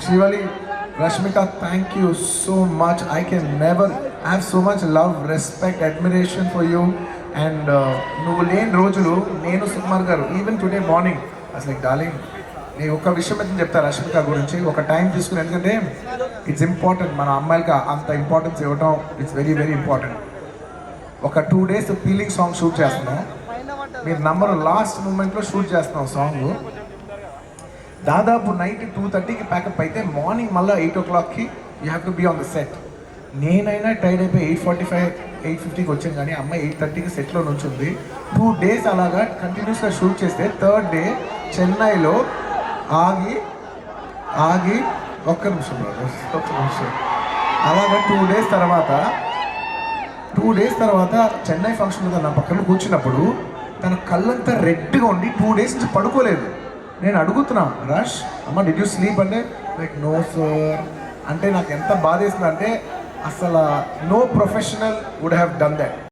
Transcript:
Shivali, Rashmika, thank you so much. I can never have so much love, respect, admiration for you. And నువ్వు లేని రోజులు నేను సుకుమార్ గారు even today morning అసలు darling నేను ఒక విషయం అయితే చెప్తా రష్మిక గురించి ఒక టైం తీసుకుని, ఎందుకంటే ఇట్స్ ఇంపార్టెంట్. మన అమ్మాయిలకి అంత ఇంపార్టెన్స్ ఇవ్వడం ఇట్స్ వెరీ వెరీ ఇంపార్టెంట్. ఒక 2 days ఫీలింగ్ సాంగ్ షూట్ చేస్తున్నాం. మీరు నంబర్ లాస్ట్ మూమెంట్లో షూట్ చేస్తున్నాం సాంగ్. దాదాపు నైట్ 2:30కి ప్యాకప్ అయితే మార్నింగ్ మళ్ళీ 8 o'clockకి you have to be on the set. నేనైనా టైడ్ అయిపోయి 8:45 8:50కి వచ్చాను, కానీ అమ్మాయి 8:30కి సెట్లో నుంచుంది. 2 days అలాగా కంటిన్యూస్గా షూట్ చేస్తే థర్డ్ డే చెన్నైలో ఆగి ఒక్క నిమిషం అలాగా 2 days తర్వాత చెన్నై ఫంక్షన్ నా పక్కన కూర్చున్నప్పుడు తన కళ్ళంతా రెడ్గా ఉండి 2 days నుంచి పడుకోలేదు. నేను అడుగుతున్నా, రష్ అమ్మ డిడ్ యూ స్లీప్ అంటే లైక్ నో సార్ అంటే నాకు ఎంత బాధేస్తుంది అంటే అసలు no professional would have done that.